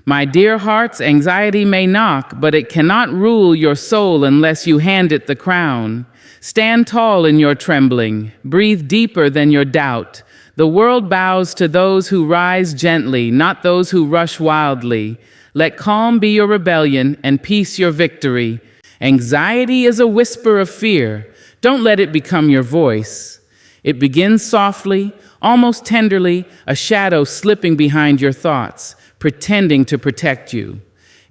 My dear hearts, anxiety may knock, but it cannot rule your soul unless you hand it the crown. Stand tall in your trembling. Breathe deeper than your doubt. The world bows to those who rise gently, not those who rush wildly. Let calm be your rebellion and peace your victory. Anxiety is a whisper of fear. Don't let it become your voice. It begins softly, almost tenderly, a shadow slipping behind your thoughts, pretending to protect you.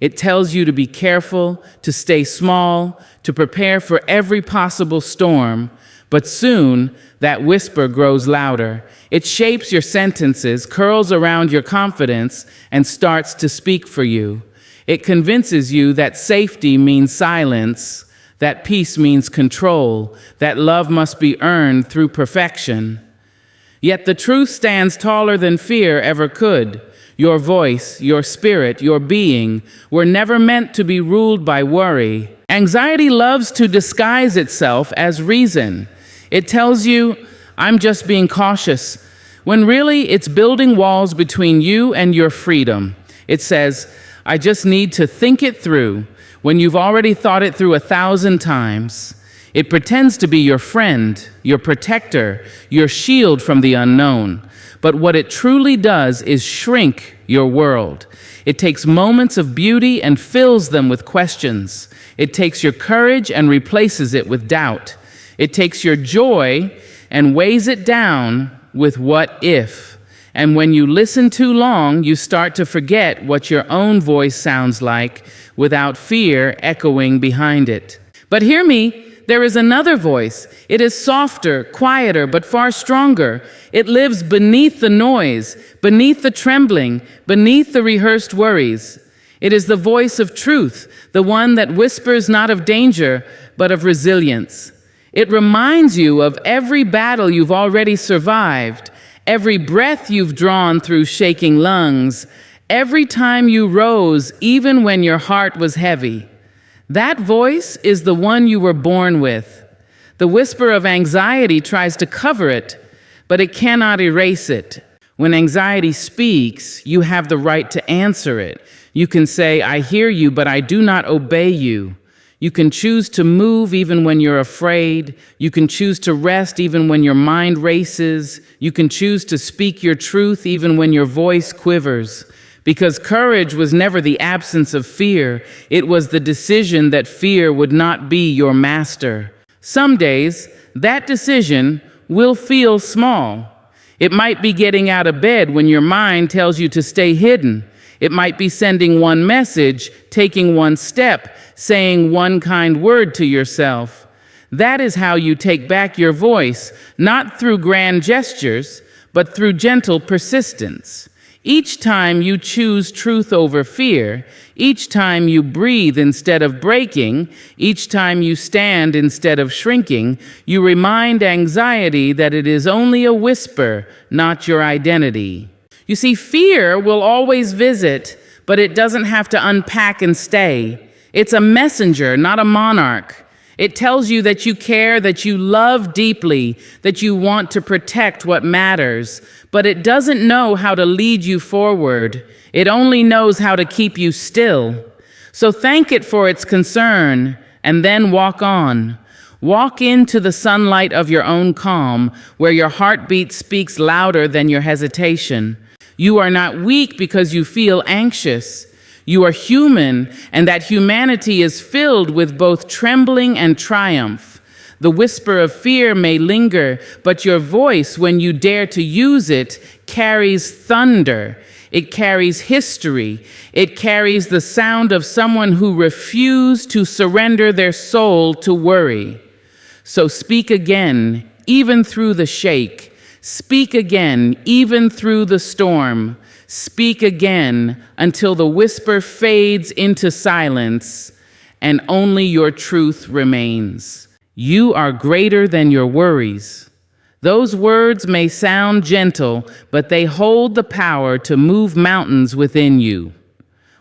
It tells you to be careful, to stay small, to prepare for every possible storm. But soon, that whisper grows louder. It shapes your sentences, curls around your confidence, and starts to speak for you. It convinces you that safety means silence, that peace means control, that love must be earned through perfection. Yet the truth stands taller than fear ever could. Your voice, your spirit, your being were never meant to be ruled by worry. Anxiety loves to disguise itself as reason. It tells you, I'm just being cautious, when really it's building walls between you and your freedom. It says, I just need to think it through, when you've already thought it through 1,000 times. It pretends to be your friend, your protector, your shield from the unknown. But what it truly does is shrink your world. It takes moments of beauty and fills them with questions. It takes your courage and replaces it with doubt. It takes your joy and weighs it down with what if. And when you listen too long, you start to forget what your own voice sounds like without fear echoing behind it. But hear me, there is another voice. It is softer, quieter, but far stronger. It lives beneath the noise, beneath the trembling, beneath the rehearsed worries. It is the voice of truth, the one that whispers not of danger, but of resilience. It reminds you of every battle you've already survived, every breath you've drawn through shaking lungs, every time you rose, even when your heart was heavy. That voice is the one you were born with. The whisper of anxiety tries to cover it, but it cannot erase it. When anxiety speaks, you have the right to answer it. You can say, I hear you, but I do not obey you. You can choose to move even when you're afraid. You can choose to rest even when your mind races. You can choose to speak your truth even when your voice quivers. Because courage was never the absence of fear. It was the decision that fear would not be your master. Some days, that decision will feel small. It might be getting out of bed when your mind tells you to stay hidden. It might be sending one message, taking one step, saying one kind word to yourself. That is how you take back your voice, not through grand gestures, but through gentle persistence. Each time you choose truth over fear, each time you breathe instead of breaking, each time you stand instead of shrinking, you remind anxiety that it is only a whisper, not your identity. You see, fear will always visit, but it doesn't have to unpack and stay. It's a messenger, not a monarch. It tells you that you care, that you love deeply, that you want to protect what matters, but it doesn't know how to lead you forward. It only knows how to keep you still. So thank it for its concern, and then walk on. Walk into the sunlight of your own calm, where your heartbeat speaks louder than your hesitation. You are not weak because you feel anxious. You are human, and that humanity is filled with both trembling and triumph. The whisper of fear may linger, but your voice, when you dare to use it, carries thunder. It carries history. It carries the sound of someone who refused to surrender their soul to worry. So speak again, even through the shake. Speak again, even through the storm. Speak again until the whisper fades into silence and only your truth remains. You are greater than your worries. Those words may sound gentle, but they hold the power to move mountains within you.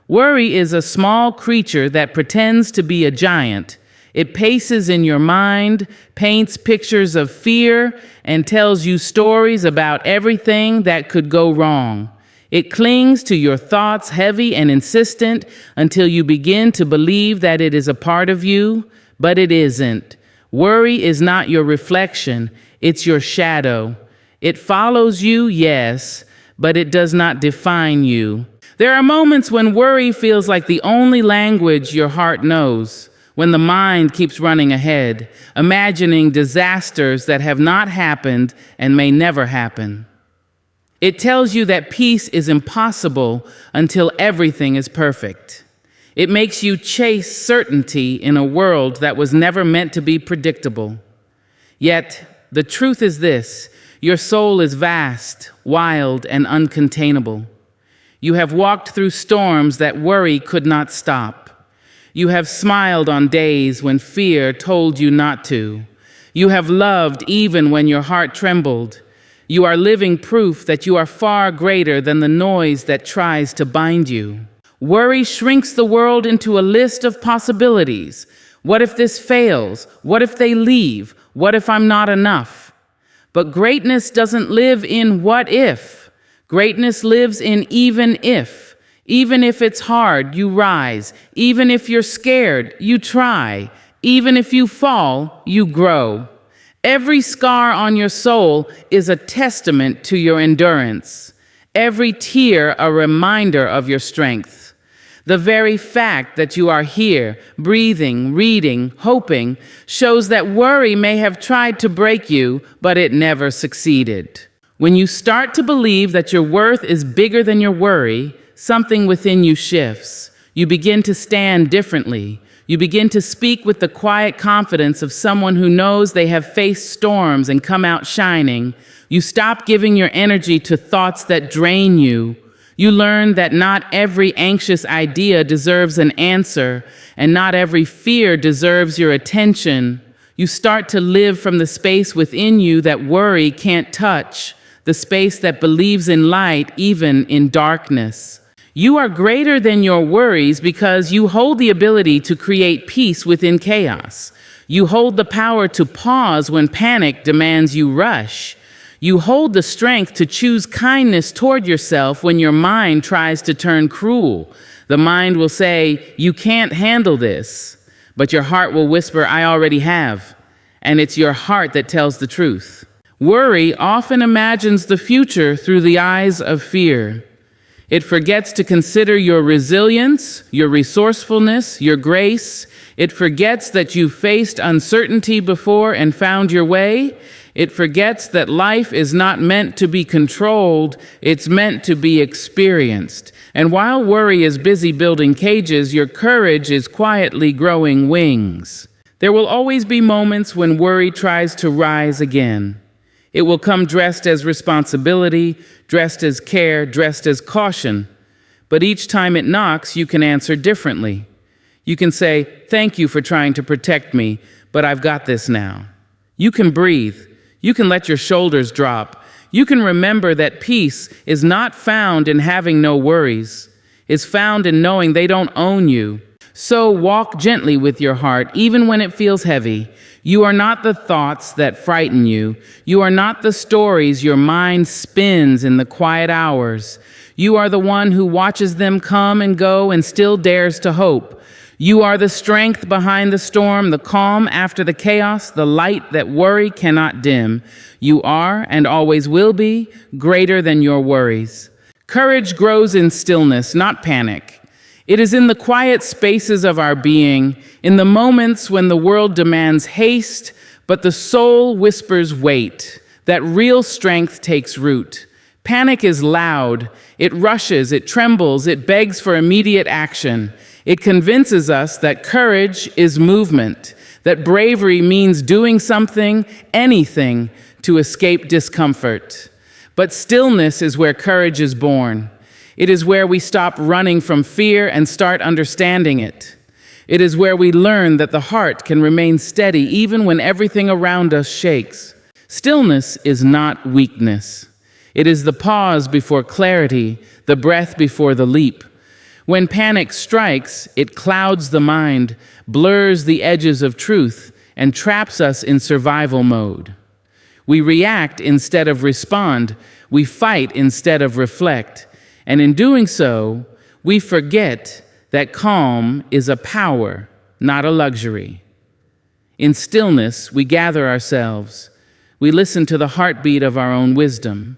Worry is a small creature that pretends to be a giant. It paces in your mind, paints pictures of fear, and tells you stories about everything that could go wrong. It clings to your thoughts heavy and insistent until you begin to believe that it is a part of you, but it isn't. Worry is not your reflection, it's your shadow. It follows you, yes, but it does not define you. There are moments when worry feels like the only language your heart knows, when the mind keeps running ahead, imagining disasters that have not happened and may never happen. It tells you that peace is impossible until everything is perfect. It makes you chase certainty in a world that was never meant to be predictable. Yet, the truth is this: your soul is vast, wild, and uncontainable. You have walked through storms that worry could not stop. You have smiled on days when fear told you not to. You have loved even when your heart trembled. You are living proof that you are far greater than the noise that tries to bind you. Worry shrinks the world into a list of possibilities. What if this fails? What if they leave? What if I'm not enough? But greatness doesn't live in what if. Greatness lives in even if. Even if it's hard, you rise. Even if you're scared, you try. Even if you fall, you grow. Every scar on your soul is a testament to your endurance. Every tear a reminder of your strength. The very fact that you are here, breathing, reading, hoping, shows that worry may have tried to break you, but it never succeeded. When you start to believe that your worth is bigger than your worry, something within you shifts. You begin to stand differently. You begin to speak with the quiet confidence of someone who knows they have faced storms and come out shining. You stop giving your energy to thoughts that drain you. You learn that not every anxious idea deserves an answer, and not every fear deserves your attention. You start to live from the space within you that worry can't touch, the space that believes in light even in darkness. You are greater than your worries because you hold the ability to create peace within chaos. You hold the power to pause when panic demands you rush. You hold the strength to choose kindness toward yourself when your mind tries to turn cruel. The mind will say, "You can't handle this," but your heart will whisper, "I already have." And it's your heart that tells the truth. Worry often imagines the future through the eyes of fear. It forgets to consider your resilience, your resourcefulness, your grace. It forgets that you faced uncertainty before and found your way. It forgets that life is not meant to be controlled, it's meant to be experienced. And while worry is busy building cages, your courage is quietly growing wings. There will always be moments when worry tries to rise again. It will come dressed as responsibility, dressed as care, dressed as caution. But each time it knocks, you can answer differently. You can say, "Thank you for trying to protect me, but I've got this now." You can breathe. You can let your shoulders drop. You can remember that peace is not found in having no worries. It's found in knowing they don't own you. So walk gently with your heart, even when it feels heavy. You are not the thoughts that frighten you. You are not the stories your mind spins in the quiet hours. You are the one who watches them come and go and still dares to hope. You are the strength behind the storm, the calm after the chaos, the light that worry cannot dim. You are, and always will be, greater than your worries. Courage grows in stillness, not panic. It is in the quiet spaces of our being, in the moments when the world demands haste, but the soul whispers wait, that real strength takes root. Panic is loud. It rushes, it trembles, it begs for immediate action. It convinces us that courage is movement, that bravery means doing something, anything, to escape discomfort. But stillness is where courage is born. It is where we stop running from fear and start understanding it. It is where we learn that the heart can remain steady even when everything around us shakes. Stillness is not weakness. It is the pause before clarity, the breath before the leap. When panic strikes, it clouds the mind, blurs the edges of truth, and traps us in survival mode. We react instead of respond. We fight instead of reflect. And in doing so, we forget that calm is a power, not a luxury. In stillness, we gather ourselves. We listen to the heartbeat of our own wisdom.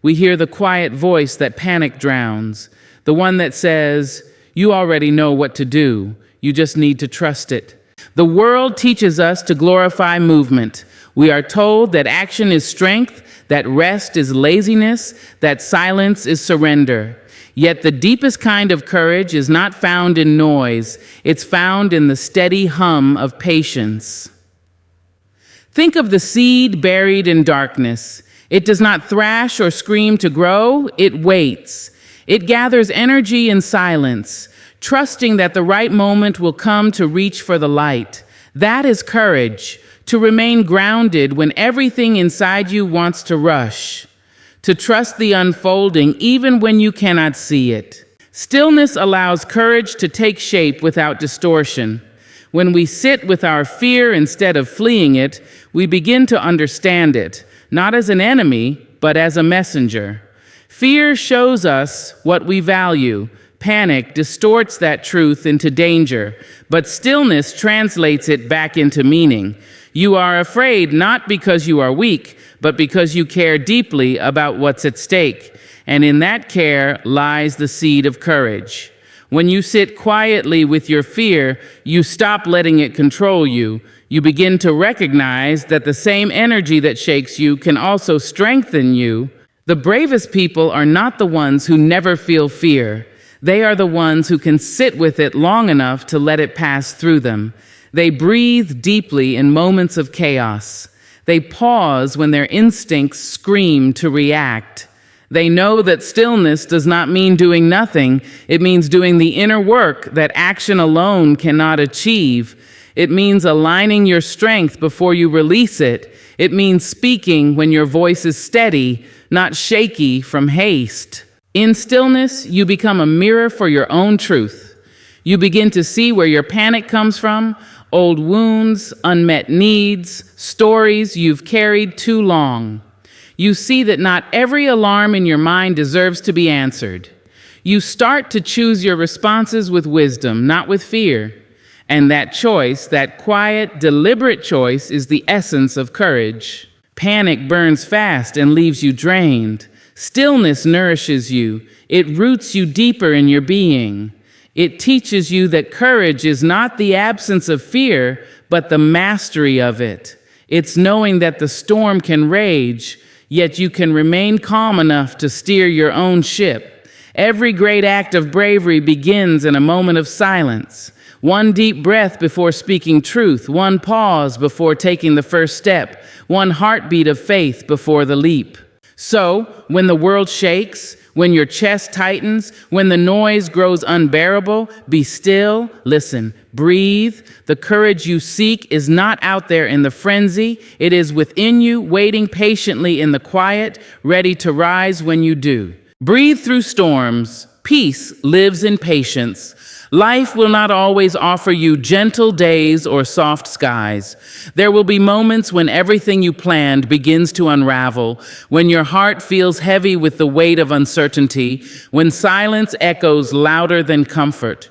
We hear the quiet voice that panic drowns, the one that says, "You already know what to do. You just need to trust it." The world teaches us to glorify movement. We are told that action is strength, that rest is laziness, that silence is surrender. Yet the deepest kind of courage is not found in noise. It's found in the steady hum of patience. Think of the seed buried in darkness. It does not thrash or scream to grow, it waits. It gathers energy in silence, trusting that the right moment will come to reach for the light. That is courage, to remain grounded when everything inside you wants to rush, to trust the unfolding even when you cannot see it. Stillness allows courage to take shape without distortion. When we sit with our fear instead of fleeing it, we begin to understand it, not as an enemy, but as a messenger. Fear shows us what we value. Panic distorts that truth into danger, but stillness translates it back into meaning. You are afraid not because you are weak, but because you care deeply about what's at stake. And in that care lies the seed of courage. When you sit quietly with your fear, you stop letting it control you. You begin to recognize that the same energy that shakes you can also strengthen you. The bravest people are not the ones who never feel fear. They are the ones who can sit with it long enough to let it pass through them. They breathe deeply in moments of chaos. They pause when their instincts scream to react. They know that stillness does not mean doing nothing. It means doing the inner work that action alone cannot achieve. It means aligning your strength before you release it. It means speaking when your voice is steady, not shaky from haste. In stillness, you become a mirror for your own truth. You begin to see where your panic comes from, old wounds, unmet needs, stories you've carried too long. You see that not every alarm in your mind deserves to be answered. You start to choose your responses with wisdom, not with fear. And that choice, that quiet, deliberate choice, is the essence of courage. Panic burns fast and leaves you drained. Stillness nourishes you. It roots you deeper in your being. It teaches you that courage is not the absence of fear, but the mastery of it. It's knowing that the storm can rage, yet you can remain calm enough to steer your own ship. Every great act of bravery begins in a moment of silence. One deep breath before speaking truth, one pause before taking the first step, one heartbeat of faith before the leap. So, when the world shakes, when your chest tightens, when the noise grows unbearable, be still, listen, breathe. The courage you seek is not out there in the frenzy. It is within you, waiting patiently in the quiet, ready to rise when you do. Breathe through storms. Peace lives in patience. Life will not always offer you gentle days or soft skies. There will be moments when everything you planned begins to unravel, when your heart feels heavy with the weight of uncertainty, when silence echoes louder than comfort.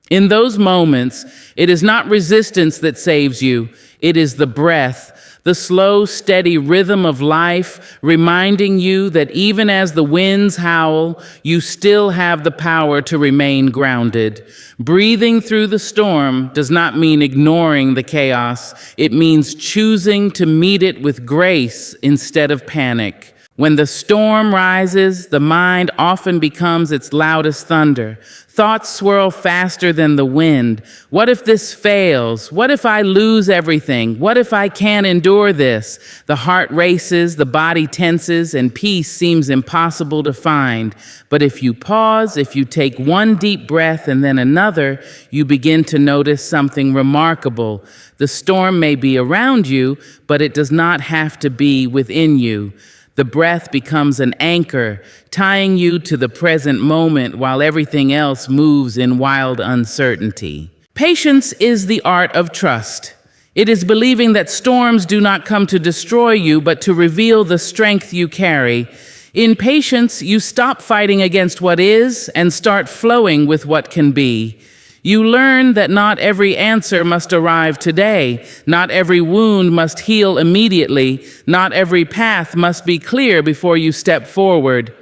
In those moments, it is not resistance that saves you, it is the breath, the slow, steady rhythm of life, reminding you that even as the winds howl, you still have the power to remain grounded. Breathing through the storm does not mean ignoring the chaos. It means choosing to meet it with grace instead of panic. When the storm rises, the mind often becomes its loudest thunder. Thoughts swirl faster than the wind. What if this fails? What if I lose everything? What if I can't endure this? The heart races, the body tenses, and peace seems impossible to find. But if you pause, if you take one deep breath and then another, you begin to notice something remarkable. The storm may be around you, but it does not have to be within you. The breath becomes an anchor, tying you to the present moment while everything else moves in wild uncertainty. Patience is the art of trust. It is believing that storms do not come to destroy you, but to reveal the strength you carry. In patience, you stop fighting against what is and start flowing with what can be. You learn that not every answer must arrive today, not every wound must heal immediately, not every path must be clear before you step forward.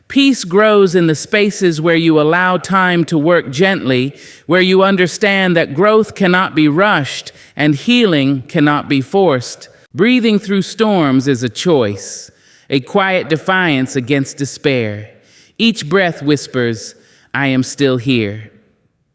Peace grows in the spaces where you allow time to work gently, where you understand that growth cannot be rushed and healing cannot be forced. Breathing through storms is a choice, a quiet defiance against despair. Each breath whispers, "I am still here."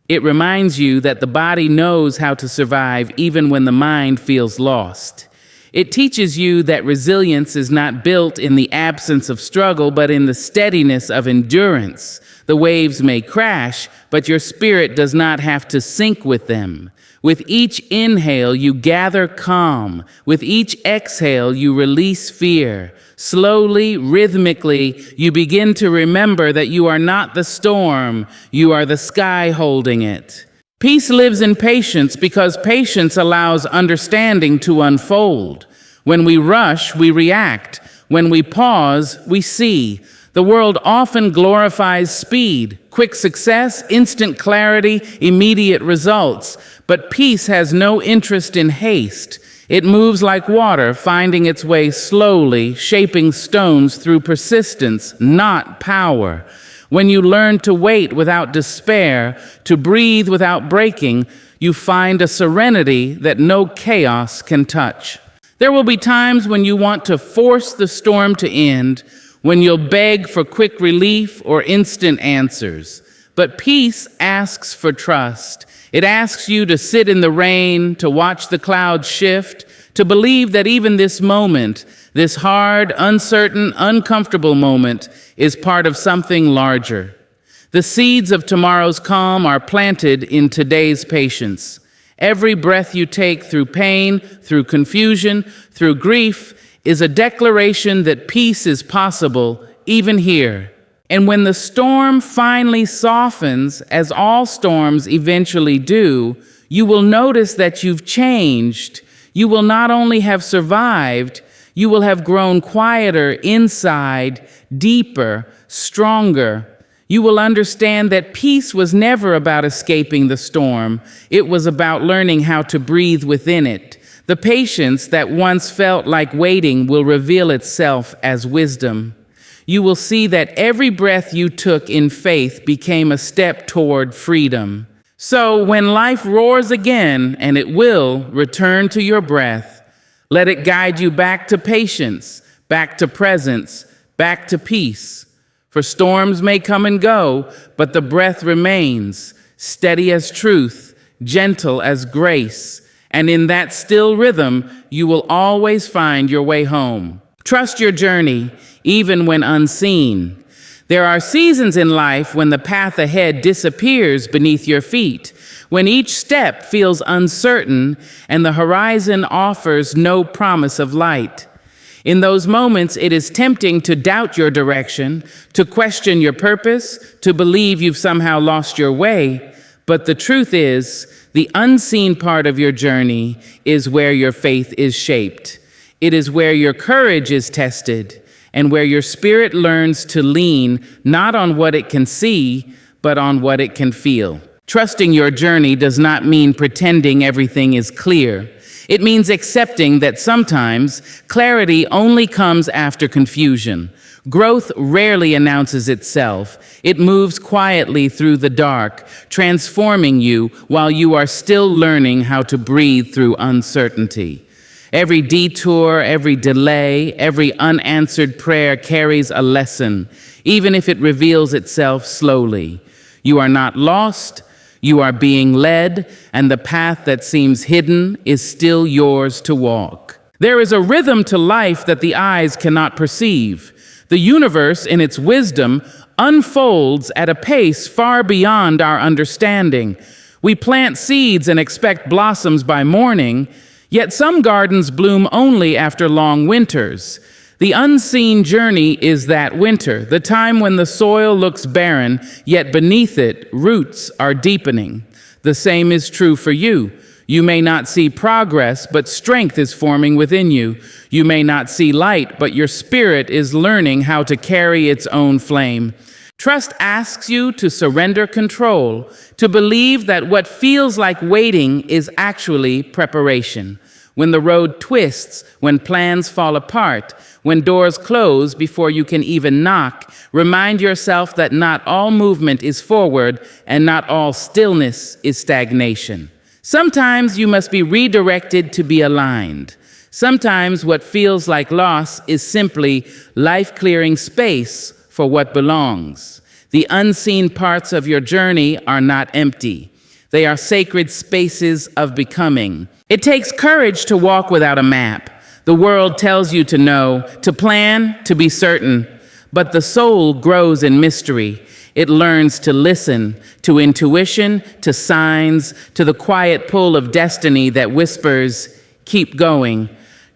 It reminds you that the body knows how to survive even when the mind feels lost. It teaches you that resilience is not built in the absence of struggle, but in the steadiness of endurance. The waves may crash, but your spirit does not have to sink with them. With each inhale, you gather calm. With each exhale, you release fear. Slowly, rhythmically, you begin to remember that you are not the storm, you are the sky holding it. Peace lives in patience because patience allows understanding to unfold. When we rush, we react. When we pause, we see. The world often glorifies speed, quick success, instant clarity, immediate results. But peace has no interest in haste. It moves like water, finding its way slowly, shaping stones through persistence, not power. When you learn to wait without despair, to breathe without breaking, you find a serenity that no chaos can touch. There will be times when you want to force the storm to end, when you'll beg for quick relief or instant answers. But peace asks for trust. It asks you to sit in the rain, to watch the clouds shift, to believe that even this moment, this hard, uncertain, uncomfortable moment, is part of something larger. The seeds of tomorrow's calm are planted in today's patience. Every breath you take through pain, through confusion, through grief, is a declaration that peace is possible, even here. And when the storm finally softens, as all storms eventually do, you will notice that you've changed. You will not only have survived, you will have grown quieter inside, deeper, stronger. You will understand that peace was never about escaping the storm. It was about learning how to breathe within it. The patience that once felt like waiting will reveal itself as wisdom. You will see that every breath you took in faith became a step toward freedom. So when life roars again, and it will, return to your breath. Let it guide you back to patience, back to presence, back to peace. For storms may come and go, but the breath remains, steady as truth, gentle as grace. And in that still rhythm, you will always find your way home. Trust your journey, even when unseen. There are seasons in life when the path ahead disappears beneath your feet, when each step feels uncertain and the horizon offers no promise of light. In those moments, it is tempting to doubt your direction, to question your purpose, to believe you've somehow lost your way. But the truth is, the unseen part of your journey is where your faith is shaped. It is where your courage is tested and where your spirit learns to lean not on what it can see, but on what it can feel. Trusting your journey does not mean pretending everything is clear. It means accepting that sometimes clarity only comes after confusion. Growth rarely announces itself. It moves quietly through the dark, transforming you while you are still learning how to breathe through uncertainty. Every detour, every delay, every unanswered prayer carries a lesson, even if it reveals itself slowly. You are not lost, you are being led, and the path that seems hidden is still yours to walk. There is a rhythm to life that the eyes cannot perceive. The universe, in its wisdom, unfolds at a pace far beyond our understanding. We plant seeds and expect blossoms by morning, yet some gardens bloom only after long winters. The unseen journey is that winter, the time when the soil looks barren, yet beneath it, roots are deepening. The same is true for you. You may not see progress, but strength is forming within you. You may not see light, but your spirit is learning how to carry its own flame. Trust asks you to surrender control, to believe that what feels like waiting is actually preparation. When the road twists, when plans fall apart, when doors close before you can even knock, remind yourself that not all movement is forward and not all stillness is stagnation. Sometimes you must be redirected to be aligned. Sometimes what feels like loss is simply life-clearing space for what belongs. The unseen parts of your journey are not empty. They are sacred spaces of becoming. It takes courage to walk without a map. The world tells you to know, to plan, to be certain. But the soul grows in mystery. It learns to listen, to intuition, to signs, to the quiet pull of destiny that whispers, keep going.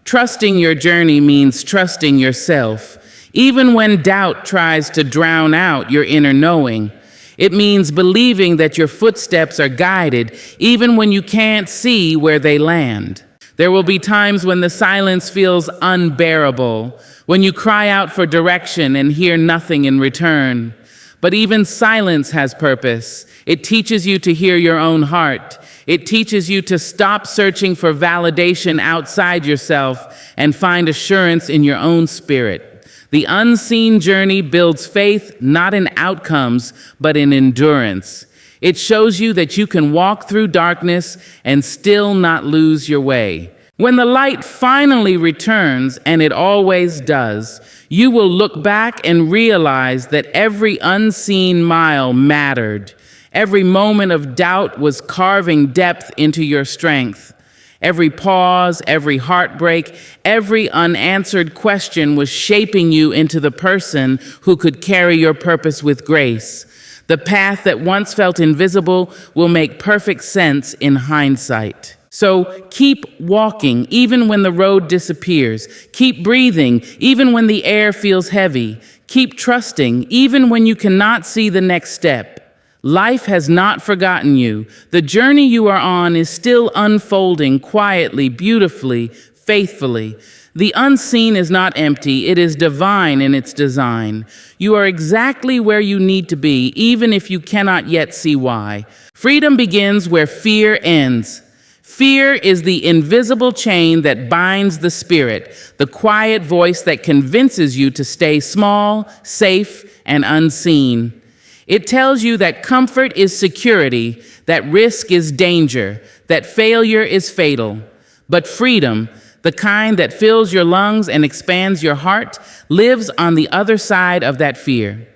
Trusting your journey means trusting yourself. Even when doubt tries to drown out your inner knowing, it means believing that your footsteps are guided, even when you can't see where they land. There will be times when the silence feels unbearable, when you cry out for direction and hear nothing in return. But even silence has purpose. It teaches you to hear your own heart. It teaches you to stop searching for validation outside yourself and find assurance in your own spirit. The unseen journey builds faith not in outcomes, but in endurance. It shows you that you can walk through darkness and still not lose your way. When the light finally returns, and it always does, you will look back and realize that every unseen mile mattered. Every moment of doubt was carving depth into your strength. Every pause, every heartbreak, every unanswered question was shaping you into the person who could carry your purpose with grace. The path that once felt invisible will make perfect sense in hindsight. So keep walking, even when the road disappears. Keep breathing, even when the air feels heavy. Keep trusting, even when you cannot see the next step. Life has not forgotten you. The journey you are on is still unfolding quietly, beautifully, faithfully. The unseen is not empty. It is divine in its design. You are exactly where you need to be, even if you cannot yet see why. Freedom begins where fear ends. Fear is the invisible chain that binds the spirit, the quiet voice that convinces you to stay small, safe, and unseen. It tells you that comfort is security, that risk is danger, that failure is fatal. But freedom, the kind that fills your lungs and expands your heart, lives on the other side of that fear.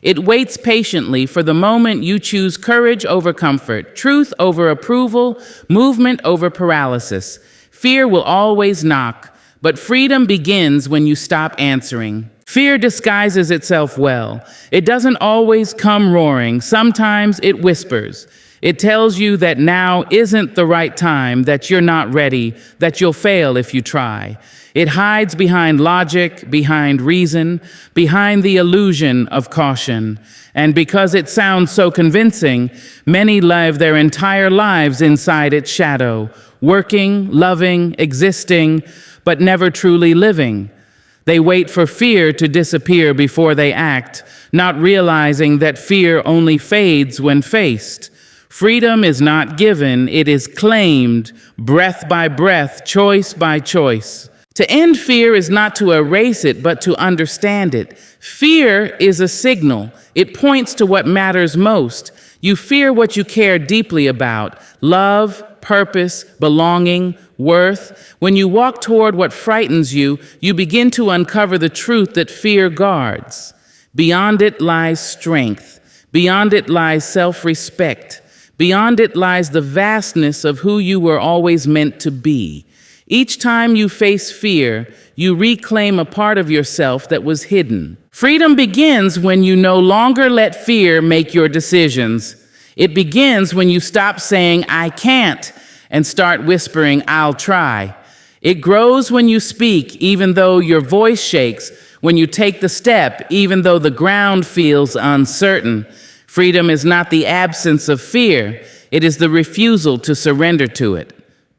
It waits patiently for the moment you choose courage over comfort, truth over approval, movement over paralysis. Fear will always knock, but freedom begins when you stop answering. Fear disguises itself well. It doesn't always come roaring. Sometimes it whispers. It tells you that now isn't the right time, that you're not ready, that you'll fail if you try. It hides behind logic, behind reason, behind the illusion of caution. And because it sounds so convincing, many live their entire lives inside its shadow, working, loving, existing, but never truly living. They wait for fear to disappear before they act, not realizing that fear only fades when faced. Freedom is not given, it is claimed, breath by breath, choice by choice. To end fear is not to erase it, but to understand it. Fear is a signal. It points to what matters most. You fear what you care deeply about: love, purpose, belonging, worth. When you walk toward what frightens you, you begin to uncover the truth that fear guards. Beyond it lies strength. Beyond it lies self-respect. Beyond it lies the vastness of who you were always meant to be. Each time you face fear, you reclaim a part of yourself that was hidden. Freedom begins when you no longer let fear make your decisions. It begins when you stop saying, "I can't," and start whispering, "I'll try." It grows when you speak, even though your voice shakes, when you take the step, even though the ground feels uncertain. Freedom is not the absence of fear. It is the refusal to surrender to it.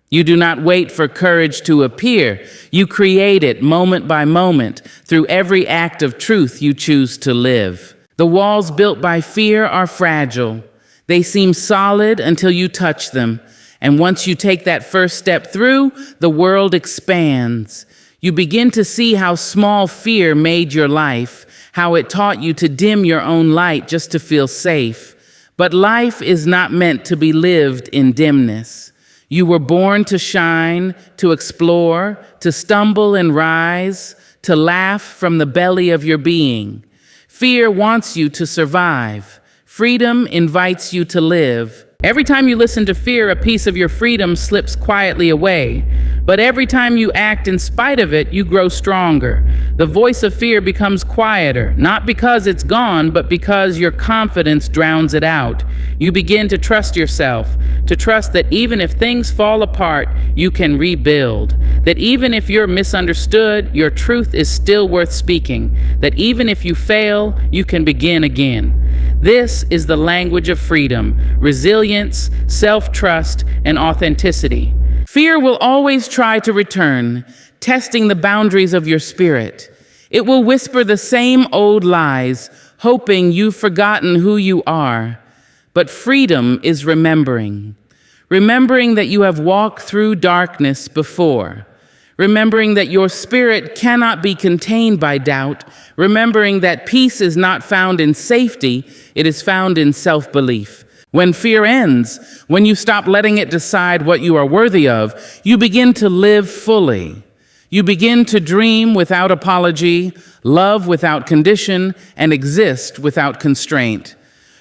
You do not wait for courage to appear. You create it moment by moment through every act of truth you choose to live. The walls built by fear are fragile. They seem solid until you touch them. And once you take that first step through, the world expands. You begin to see how small fear made your life, how it taught you to dim your own light just to feel safe. But life is not meant to be lived in dimness. You were born to shine, to explore, to stumble and rise, to laugh from the belly of your being. Fear wants you to survive. Freedom invites you to live. Every time you listen to fear, a piece of your freedom slips quietly away. But every time you act in spite of it, you grow stronger. The voice of fear becomes quieter, not because it's gone, but because your confidence drowns it out. You begin to trust yourself, to trust that even if things fall apart, you can rebuild. That even if you're misunderstood, your truth is still worth speaking. That even if you fail, you can begin again. This is the language of freedom, resilience, self-trust, and authenticity. Fear will always try to return, testing the boundaries of your spirit. It will whisper the same old lies, hoping you've forgotten who you are. But freedom is remembering. Remembering that you have walked through darkness before. Remembering that your spirit cannot be contained by doubt. Remembering that peace is not found in safety, it is found in self-belief. When fear ends, when you stop letting it decide what you are worthy of, you begin to live fully. You begin to dream without apology, love without condition, and exist without constraint.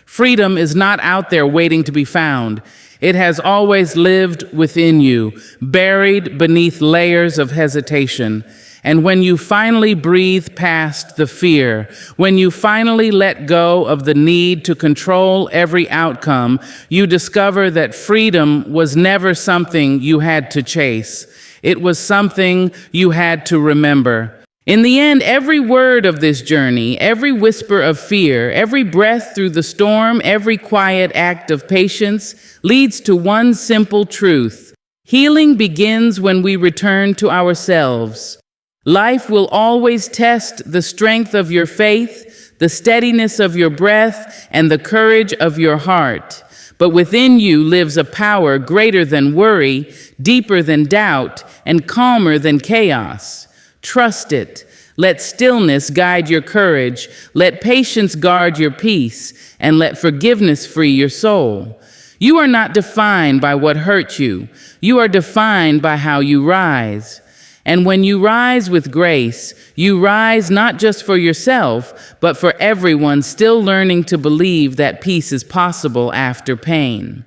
Freedom is not out there waiting to be found. It has always lived within you, buried beneath layers of hesitation. And when you finally breathe past the fear, when you finally let go of the need to control every outcome, you discover that freedom was never something you had to chase. It was something you had to remember. In the end, every word of this journey, every whisper of fear, every breath through the storm, every quiet act of patience leads to one simple truth. Healing begins when we return to ourselves. Life will always test the strength of your faith, the steadiness of your breath, and the courage of your heart. But within you lives a power greater than worry, deeper than doubt, and calmer than chaos. Trust it. Let stillness guide your courage. Let patience guard your peace, and let forgiveness free your soul. You are not defined by what hurt you. You are defined by how you rise. And when you rise with grace, you rise not just for yourself, but for everyone still learning to believe that peace is possible after pain.